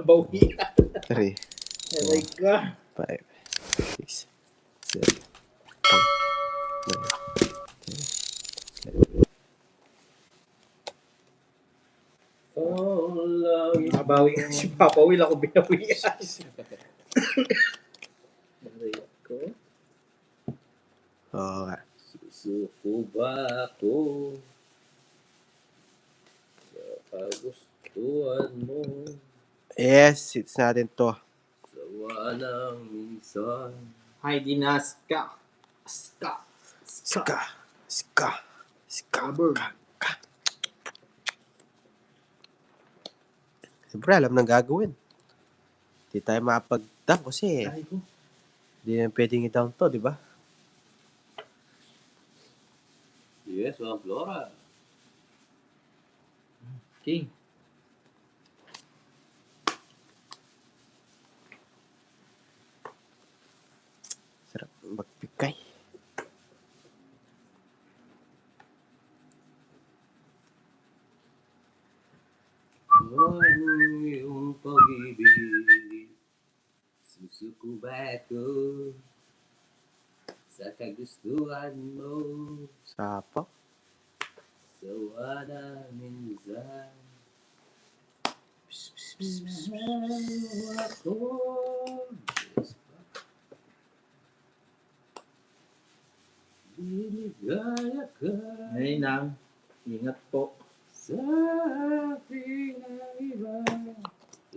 Bawi. 3, Aray ka. 5, 6, 7, 8, 9, 10. Nabawi ka si Papa Will. Ako binawian. Aray ko. Oo nga. Susuko ba ako sa kagustuhan mo? Yes, it's natin to. Sawa ng minsan. Hi, Dinaska. Ska. Ska. Ska. Ska. Ka. Siyempre, alam nang gagawin. Hindi tayo makapag-down kasi Ay ko. hindi na pwedeng i-down to, di ba? Yes, Ma'am Flora. King. Sarap magpikay. Ano iyong pag-ibig? Susuko ba ako sa kagustuhan mo? Sapa. Sawa ng minsan. Ako. Biligaya ka Ay, nang. Ingat po. sa aking iba.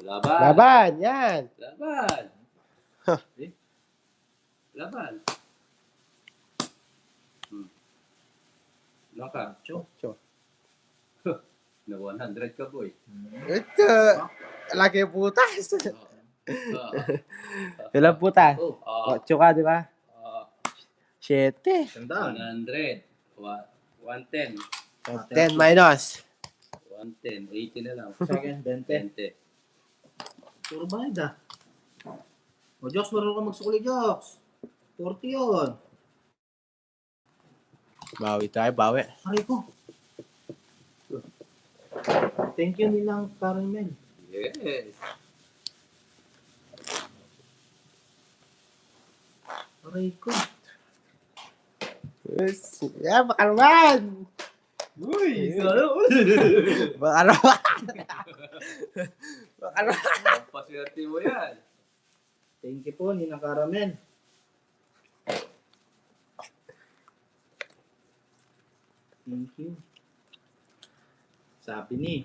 Laban! Laban! Yan! Laban! Huh. Eh? Laban! Laka. Cho. Na 100 ka, boy. Ito! Laki putas! Ah, Ilang putas? Oh. 8 ka, di ba? 7. Sandaan. 100. 110. 10 minus. 110. 80 na lang. Sa akin, 20. 20. Puro bayad ah. O, Joks, marunong ka magsukli, Joks. 40 yun. Bawi tayo, bawi. Aray ko. Thank you nilang Caramel. Yes. Aray ko. Yes. Yan, baka naman! Uy! Baka naman! Baka naman! Pampaswerte mo yan. Thank you po, nilang Caramel. Thank you. Sabi ni.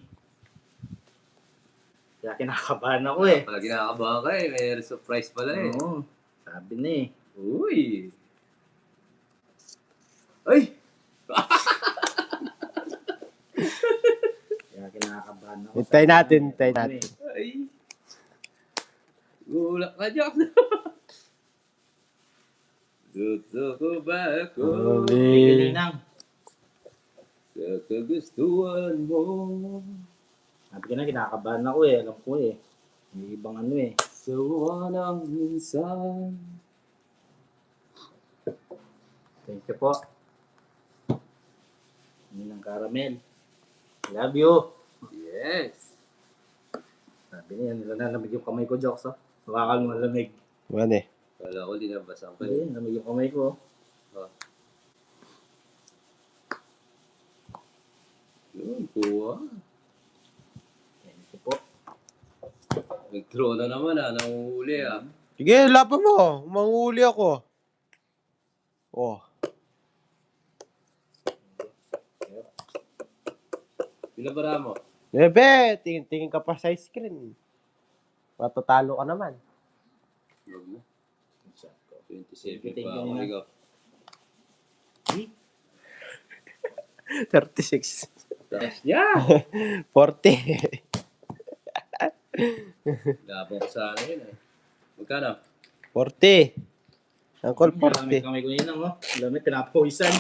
Kaya kinakabahan ako eh. Pag ginakabahan ka eh, may surprise pala eh. Oo. Sabi ni. Uy! Ay! Kaya kinakabahan ako. Hintay natin, hintay natin. Ay! Gulak ka dyan. Susuko ba ako Holy. Ninang. sa kagustuhan mo? Sabi ko na, kinakabahan ako eh. Alam ko eh. May ibang ano eh. Sawa ng minsan. Thank you po. Nilang Caramel. I love you. Yes! Sabi niya, nilalamig yung kamay ko, Joks. Oh. Hawakan mo, lamig. Yan eh. Kala ko dinabasang ka. Ayun, lamig yung kamay ko. Oh. Yun, kuha. Thank you po. Nag-throw na naman nanguhuli ah. Sige, laban mo. Manghuli ako. Oh. Pinabara mo. Bebe, tingin ka pa sa screen. Matatalo ka naman. Huwag na. 27 Thank you, pa ako. Nina. Ikaw. 36. Yeah! 40. Labang ko sa akin eh. Magkano? 40. Uncle, Lamig 40. kamay ko yun, oh. Lamig, pinapawisan.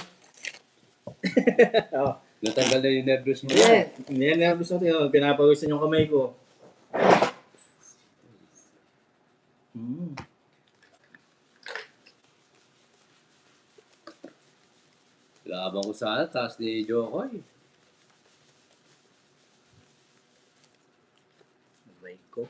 Oh. Natanggal na yung nervous mo. Hindi yan nervous natin. Oh. Pinapawisan yung kamay ko. Labang ko sana, taas ni Jokoy. Kamay ko.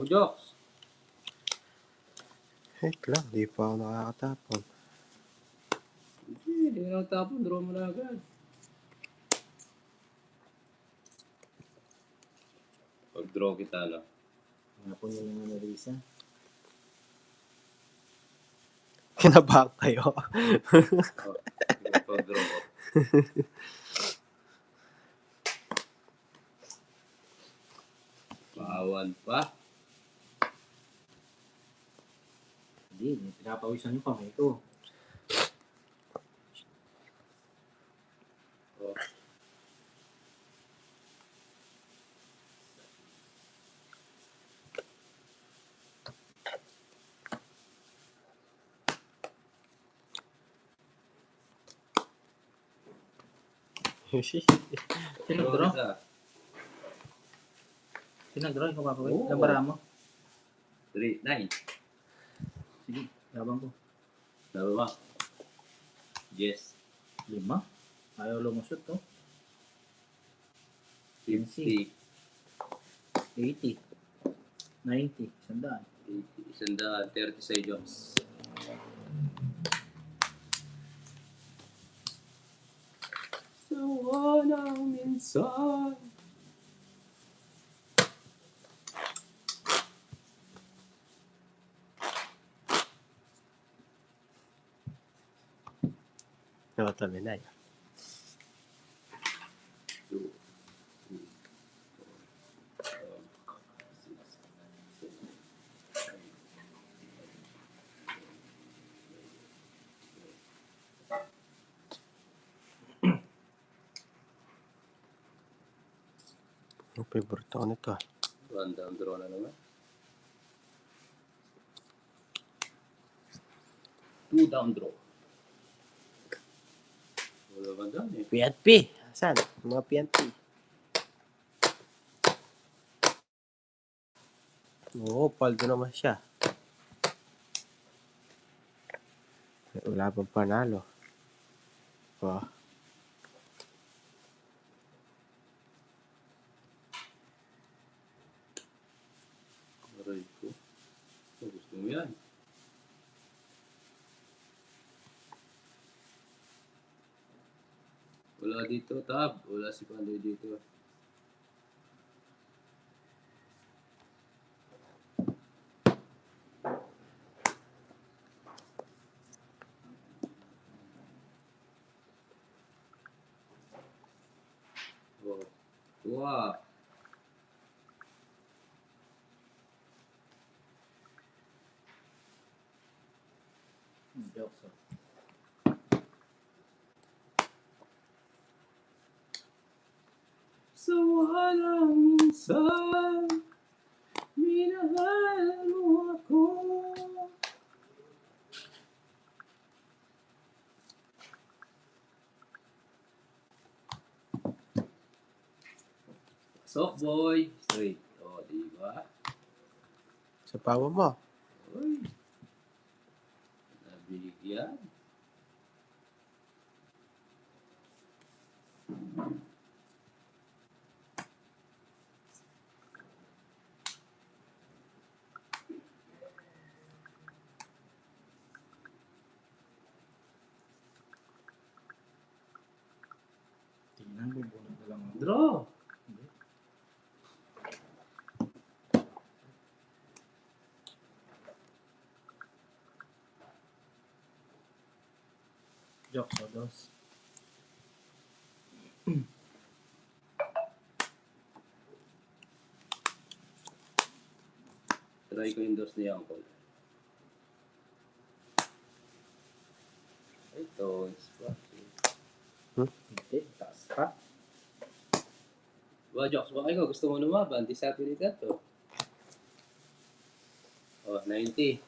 Oh, Jokes. Wait lang, di pa ako nakakatapon. Hindi na tapon. Draw mo na agad. Pag-draw kita na. Hapon nyo lang na Risa. Kinabahan kayo. Oh, pag-draw ko. Pawan pa. Hindi, pinapawisan yung kamay ko. Oh. Sinag-draw? Isa. Sinag-draw, ikaw papawin. Oo. Labara mo. 3, 9. Sige, labang ko. Dalawa. Yes. 5. Ayaw lumusot to. 50. 80. 90. 100. 80. 30 sa Jokes. Sa walang minsan. Nakatabi na yun. 2, 3, 4, 5, 6, 7, 8, 9, 10. Ang favorite ko nito. Random draw na naman. 2 down draw. Wala ba doon eh? PNP. Saan? Mga PNP. Oo, paldo naman siya. Wala pang panalo. Oh. Aray ko. Oh, gusto mo yan. Wala dito, tab. Wala si Pandoy dito. Oh. Wow. Jokes. Sa walang minsan, minahal mo ako. Pasok, boy. Straight. O, diba? Sa pawa mo. Uy. Nabigyan. Tingnan, bubunod na lang ako. Draw. Jokes o dos. Try ko yung dos ni Uncle. Ito, Hindi, taas pa. Well, Jokes, baka ikaw gusto mo lumaban. Di sabi ni Tato. Oh, 90.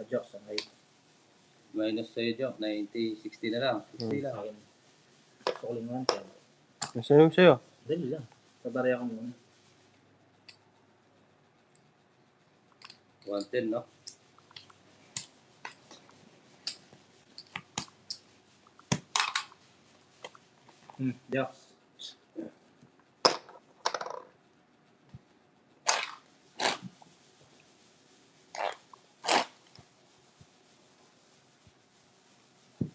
Jokes, okay. Minus sa'yo, Jok. 90. 60 na lang. 60 lang. Akin. Sukuling mo lang. Nasaan yung sa'yo? Dali lang. Tabarya ko muna. 110, no? Jokes.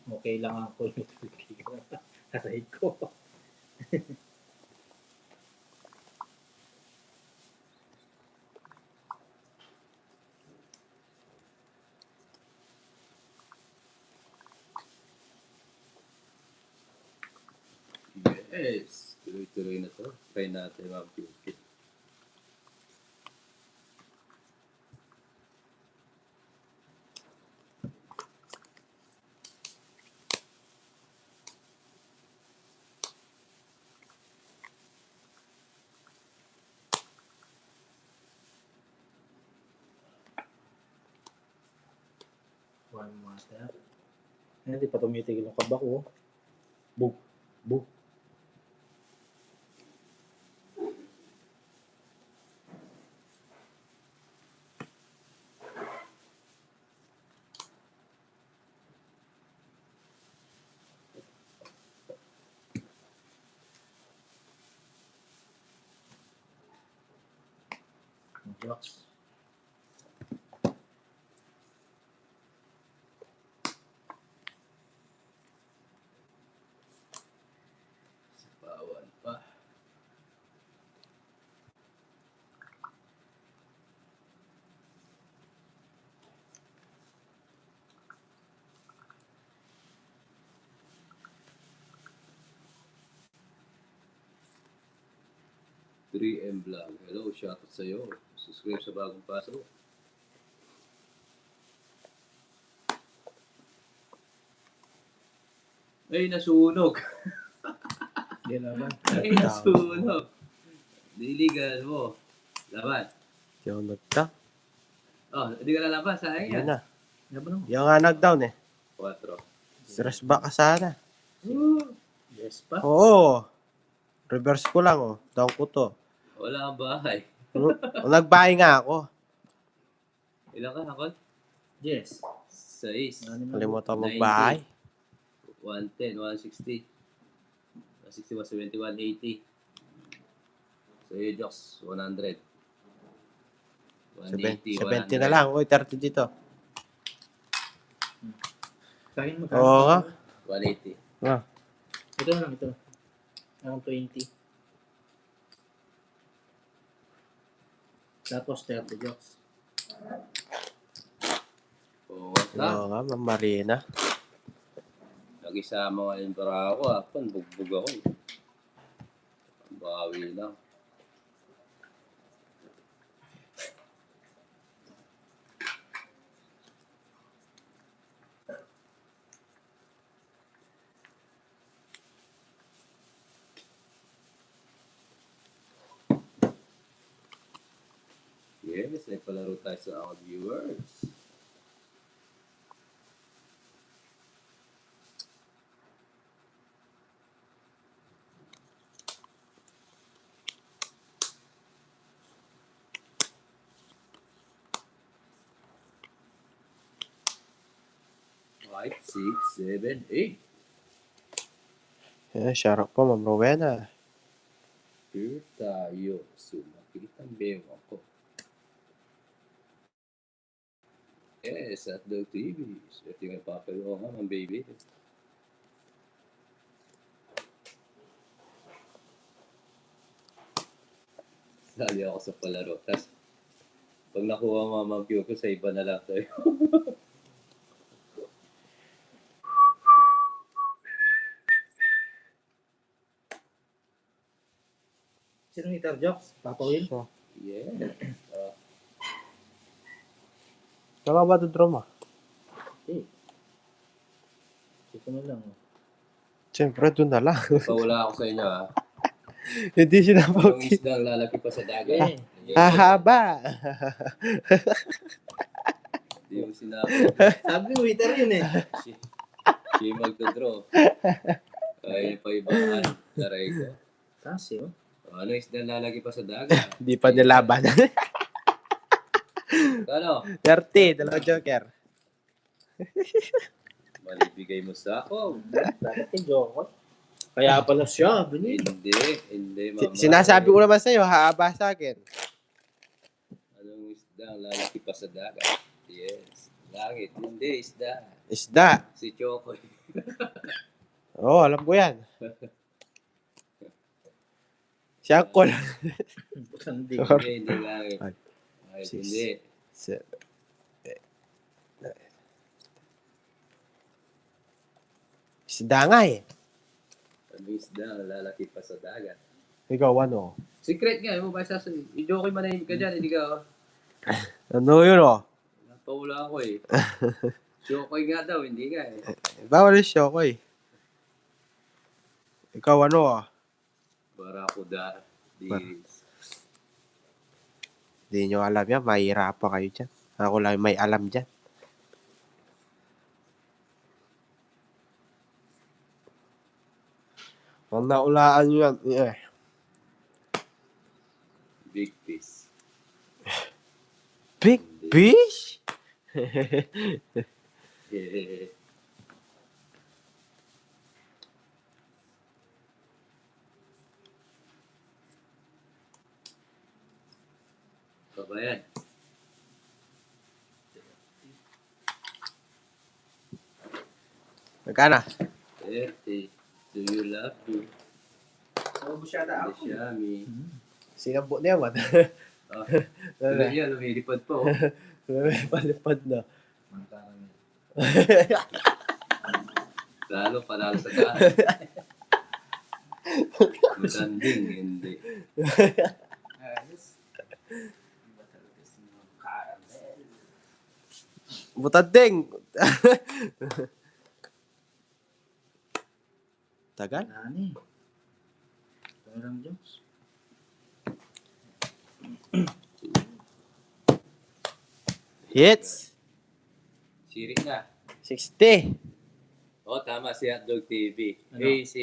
Okay lang ako yung aray ko. Yes! Tuloy-tuloy na to. Try natin mga Cupid. Warm water. Hindi pa tumitigil ang kaba ko. Bug. Bug. Jokes. Bawal pa. Three M Vlog. Hello, shoutout sa'yo. Subscribe sa bagong pasok. Ay, nasunog. Hindi naman. Ay, nasunog. Diligan mo. Laban. Hindi ako nagta. Oh, hindi ka lalaban. Sayang Yan yan. na. Laban mo. Yung nga nag-down eh. 4. Stress ba ka sana? Yes pa. Oo. Reverse ko lang oh. Down ko to. Wala kang bahay. Nagbahay nga ako. Ilan ka, Hakol? Yes. 6. Kalimutan magbahay. 110, 160. 160, 170, 180. Sa'yo, Joks, 100. 180, 70 na lang. Uy, 30 dito. Kain mo. Oo nga. 180. Ah. Ito na lang, ito. Ang 20. Tapos 30 jokes. Oo, Oo nga, Ma'am Marina. nag-isama ngayon para ako, bugbog ako. Bawi lang. Yes, ay palaro tayo sa mga viewers. Five, 6, 7, 8. Sharap po, Ma'am Rowena. Here tayo. Sumakit ang bewang ko. Yes, at the TV. Ito yung papalo nga, mga baby. Sali ako sa palaro. Tapos, pag nakuha mga mag ko, sa iba na lang tayo. Sino hitter jokes? Papa Will? Yeah. Saka ba ito drama? Eh. Ito na lang. Siyempre, doon na lang. Pawala ako sa inyo, ha? Hindi Ang sinabog. isdang lalaki pa sa dagat. Eh. Yeah. Hahaba. Hindi mo sinabi. Sabi mo, hitter yun eh. Siya magdodraw. Ay, pa ibaan. Taray ko. Kasi oh. Ano isdang lalaki pa sa dagat? Hindi pa nilaban. Ano? 30, dalawang joker. Malibigay mo sa ako. Dati joke. Kaya pala siya. Bili. Hindi, mama. Sinasabi ko naman sa'yo, hahaba sa akin. Anong isdang lalaki pa sa dagat? Yes. Langit. Hindi, isda. Isda. Si Chokoy. Oo, alam ko yan. Si Uncle. Hindi. Hindi langit. Five, Ay, six. hindi. Isda nga eh. Ano isda? Lalaki pa sa dagat. Ikaw, ano? Secret nga, mo ba sasabihin? I-joke manahimik ka dyan, hindi ka. Ano yun, oh? Napawala ako eh. Chokoy nga daw, hindi nga eh. Bawal yung show ko eh. Ikaw, ano, ah? Barakuda. Dis. Hindi nyo alam yan. Mahirapan kayo dyan. Ako lang may alam dyan. Huwag naulaan nyo yan. Eh. Big fish. Big fish? Eh. Ito ba yan? Magkana? 30. Do you love me? Ubus yata ako. Shami. Sinambo na yaman. Oh, tuloy yan, lumilipad pa oh. Palipad na. Mantarang yan. Lalo, panalo sa daan. Matanding, hindi. Ayos. Iba talaga si Caramel. Butading! Tagal? Nani. Ito lang, Jones. Hits! Sirik na. 60! Oh, tama si Hotdog TV. Ano? Eh, si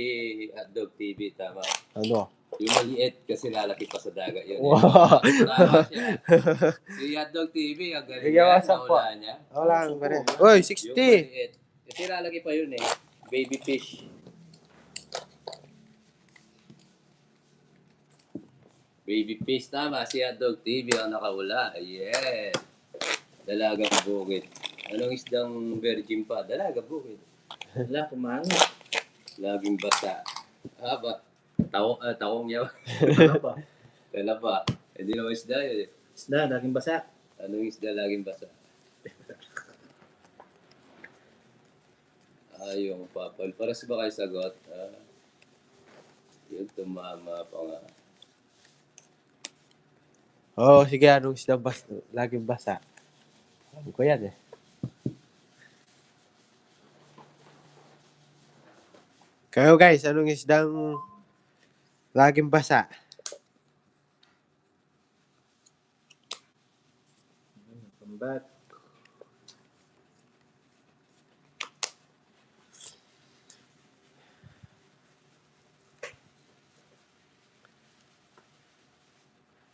Hotdog TV, tama. Ano? Yung maliit kasi lalaki pa sa dagat yun. Wow! Tama siya. Si Hotdog TV, ang galing Bigyan yan. mo sa po. Nawala niya. Wala ang pare. Uy, Yung 60! maliit. Kasi lalaki pa yun eh. Baby fish. Baby fish, tama. Si Hotdog TV ang nakawala. Yeah. Dalagang bukid. Anong isdang virgin pa? Dalagang bukid. Wala, kumangit. Laging basa. Ba? Taong yaw. Ano ba? Kala ba? Hindi naman isda yun eh. Isda, laging basa. Anong isda laging basa? Yung papal. Paras ba kayo sagot? Yun, tumama pa nga. Oo, sige, anong isda laging basa? Alam ko yan eh. Kayo guys, anong isdang laging basa? Pambat.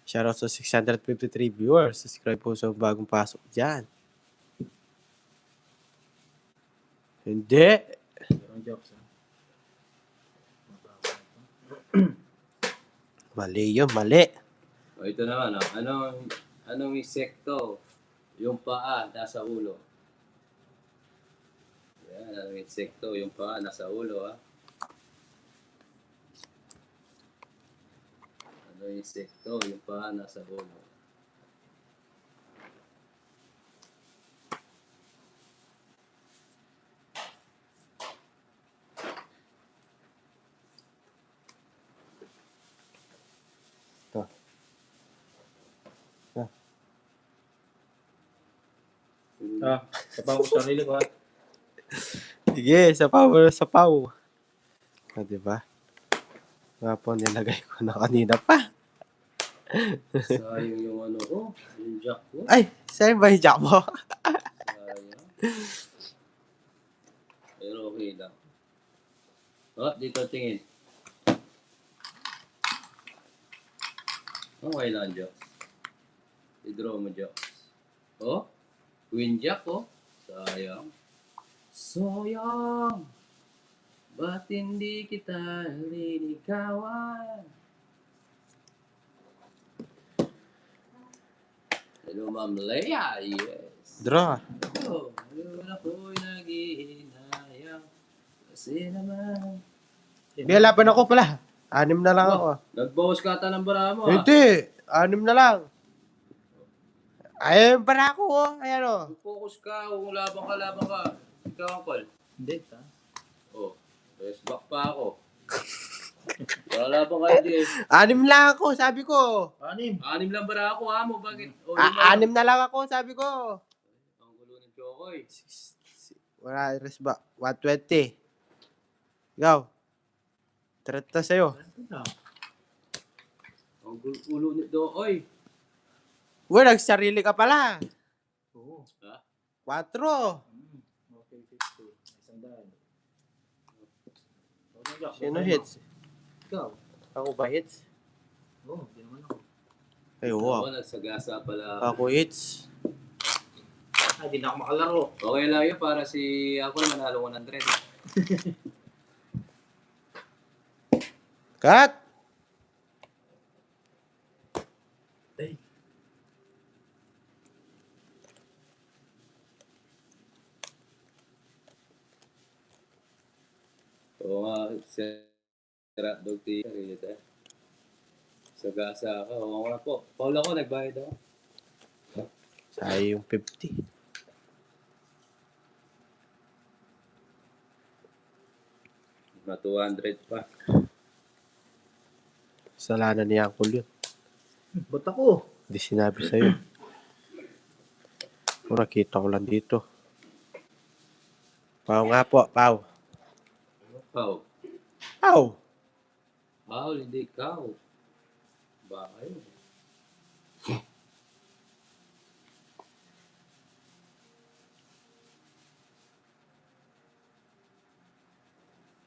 Shoutout sa 653 viewers. Subscribe po sa bagong pasok dyan. Hindi. Merong jokes, ha? Mali yun, mali. O ito naman, anong insekto? Yung paa nasa ulo. Yan, anong insekto? Yung paa nasa ulo, ha? Anong insekto? Yung paa nasa ulo. Sapaw ko sarili ko, ha? Sige, sapaw. Diba? Nga po nilagay ko na kanina pa. Sayang yung ano ko, yung jack ko. Ay, saan ba yung jack mo? Sayang. Pero okay lang. Oh, dito tingin. Okay lang, Jock. I-draw mo, Jock. Oh, Queen Jack, oh. Sayang. Sayang. Ba't hindi kita linigawan? Hello, Ma'am Leia. Yes. Draw. ko. Ngayon ako'y naghihinayang. Kasi naman. Hindi, laban ako pala. 6 na lang ako. Nag-bawas ka ata ng bara mo, ah. Hindi, 6 na lang. Ayun para ako, oh. Ayan, oh. Focus ka, kung laban ka. Ikaw ang call. Hindi, ta. Oh, rest back pa ako. Wala laban kayo, di. 6 lang ako, sabi ko. 6. 6 lang bara ako, amo. Bakit? Oh, 6 na lang ako, sabi ko. Ang gulo ng Chokoy. Wala, rest ba? 120. Ikaw. 30 sa'yo. Ito na. Ang gulo nito, oy. Uy, nagsarili ka pala. Oo. 4. Okay, 50. Isang daan. Okay, Jox. Sino hits? Ikaw. Ako ba hits? Oo, hindi naman ako. Ay, Oo, oo. nagsagasa pala. Ako hits. Ay, di na ako makalaro. Okay lang yun para si ako manalo 100. Cut! Ay. Oo nga, Sir Dog T. Sagasa ka. Oo nga po. Paul ako, nagbayad ako. Sayang yung 50. Na 200 pa. Salanan ni Uncle yun. Ba't ako? Hindi sinabi sa'yo. Pura kita ko lang dito. Pau nga po, Pau. Paul. Pau! Paul, hindi ikaw. Ba kayo?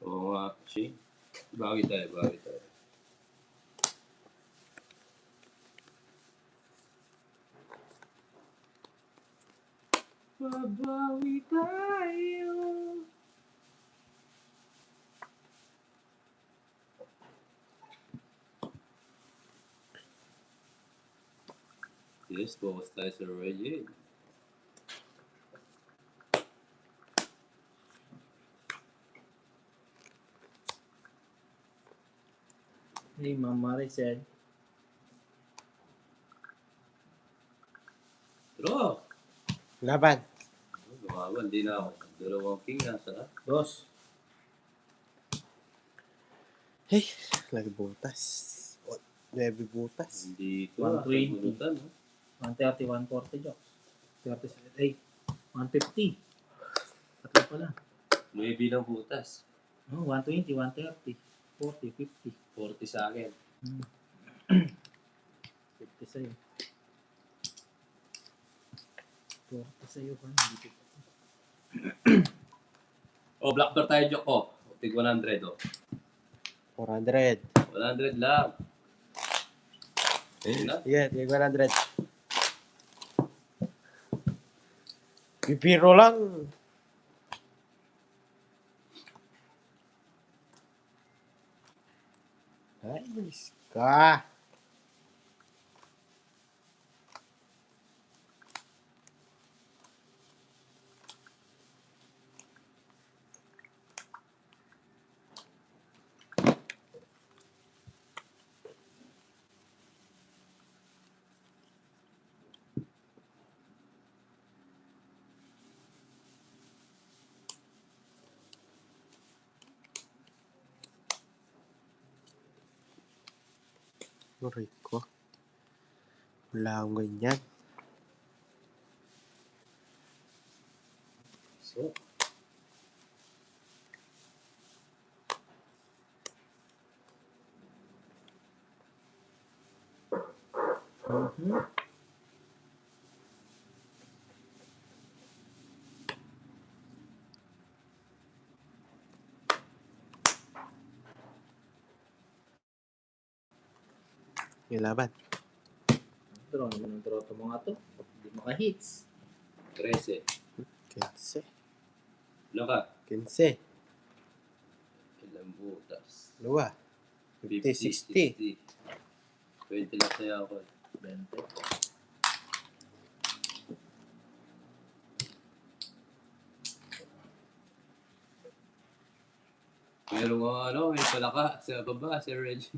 Oo nga, si. Bawi tayo. Babawi tayo. Yes, bawas tayo sa Reggie. Hey, Ma'am Maricel. Draw! Laban. Gumawa, hindi na ako. Dalawang king nasa. 2. Hey, lagi butas. 9 butas. Hindi ito. 120. Bulutan, no? 130, 140, Jox. 37, 150. Tatlo pala. May bilang butas. Oh, 120, 130, 40, 50. 40 sa akin. 50 sa'yo. 40 sa'yo pa. Hindi ko. Oh, black door tayo, Jok. Oh, tig 100, oh. 400. 100 lang. Na? Yeah, tig 100. Pipiro lang. Ay, bilis ka. Aray ko. Wala akong ganyan. So, Yung laban. Draw naman ang draw ito mga to. Hindi maka-hits. 13. 15. Ano ka? 15. Ilang butas? 2. 50, 60. 20 lang sa'yo ako. 20. Meron mga ano, may palaka sa baba, Sir Reggie.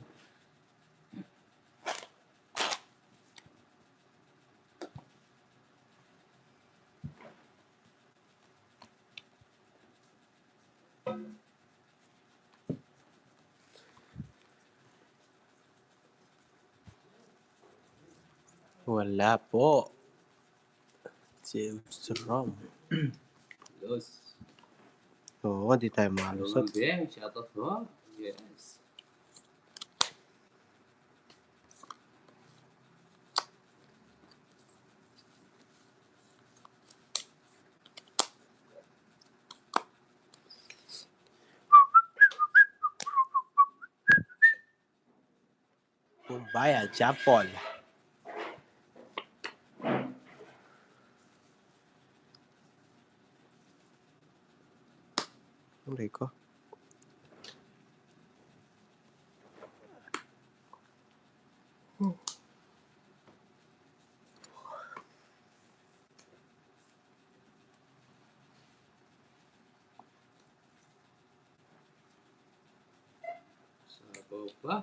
Wala po. James Rom. Los. Oo, di tayo malusot. Lumang Beng, shoutout po. Yes. Kumbaya, Japol. Ang Rico. Sabaw pa.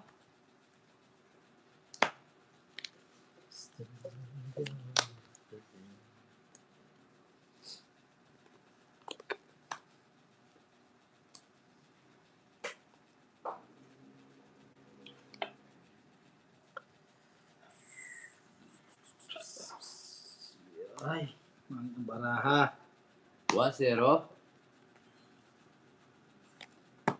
Ay, ang baraha. 1-0. 2-0.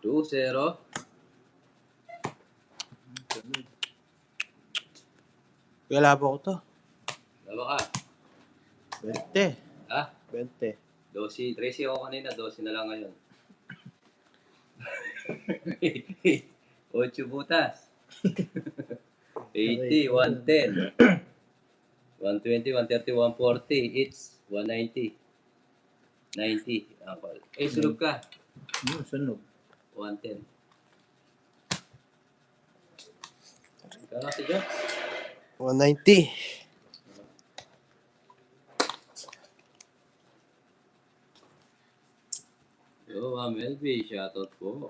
Kaya labo ko to. Laba ka. 20. Ha? 20. 12. 13 ako kanina. 12 na lang ngayon. 8 butas. 80, 110. 120, 130, 140. It's 190. 90. Sulog ka. Sunog. 110. Kano si Josh? 190. Yo, Ma'am LB, shoutout po.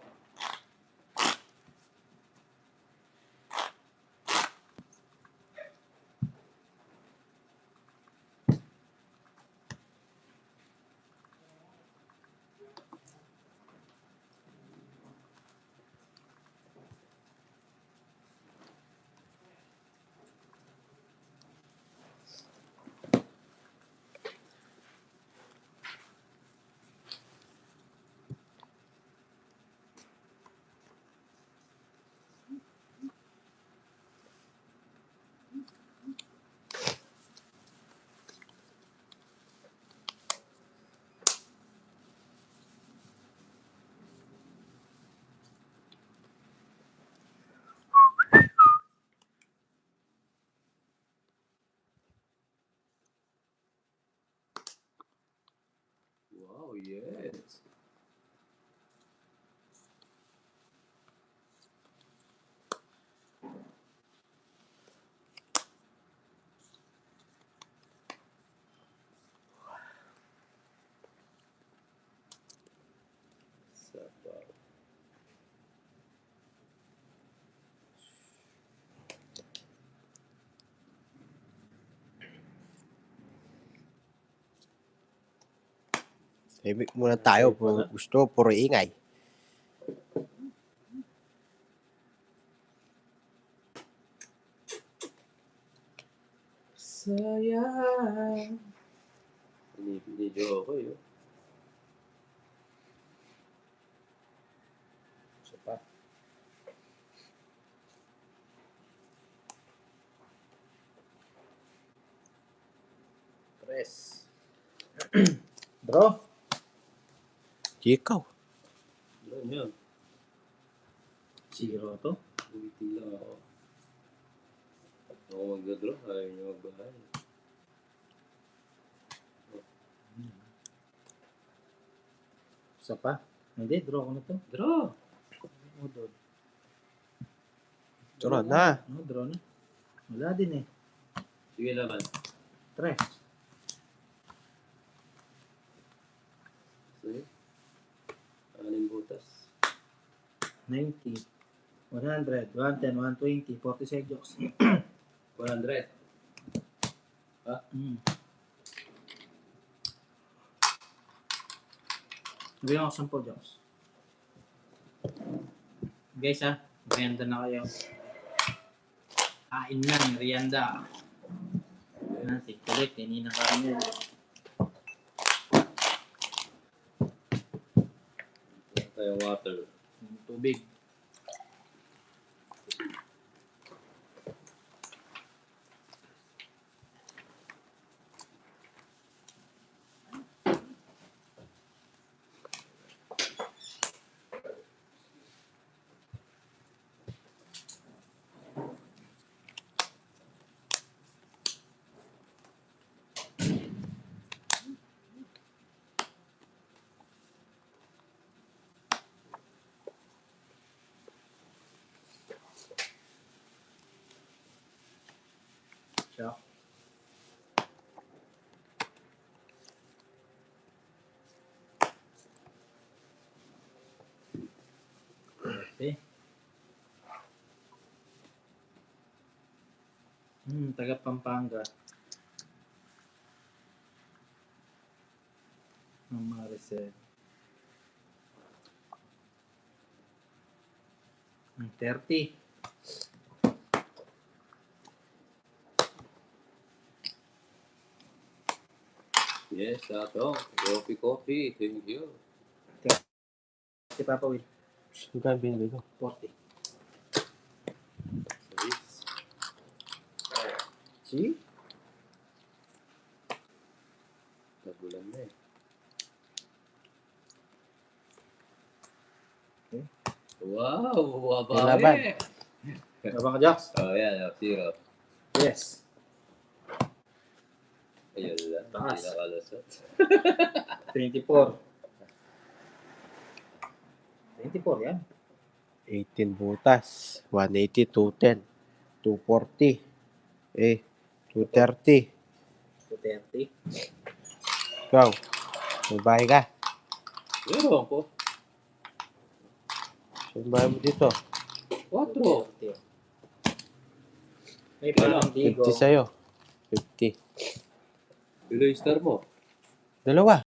Wow, yes. Sabaw. Tahimik muna tayo. Gusto, puro ingay. Sayang. Binidyo ako yun. Isa pa. Tres. Bro. Ikaw. Yan yan. 0 to. Buti lang ako. Ako magdadraw. Ayaw niyo magbahay. Isa pa. Hindi, draw ko na to. Draw! O, draw. Draw na. Draw na. Wala din eh. Sige laban. Tres. Sige. 6 butas. 90, 100, 110, 120, 46 jokes. 100. Mm. Bigyan ako 10 jokes. Guys ha, merienda na kayo. Kain na, merienda. Kulit, hindi na kami. Yung water. Tubig. Siya. Okay. Taga Pampanga. Ang Maricel. 30. Yes, ato. Coffee. Thank you. Si Papa Will. Magkano binili ko? 40. Yes. See? Nagulan na eh. Okay. Wow! May laban. Abang ka, Jax? Oh, yan. Zero. Yes. Ayun lang. Taas. Hindi nakalusot. 24. 24 yan. 18 butas. 180, 210, 240. 230. 230. Ikaw, may bahay ka. Meron ko. Saan bahay mo dito? 4. May parang 50 digo. sa'yo. 50. Bilo yung star mo. Dalawa.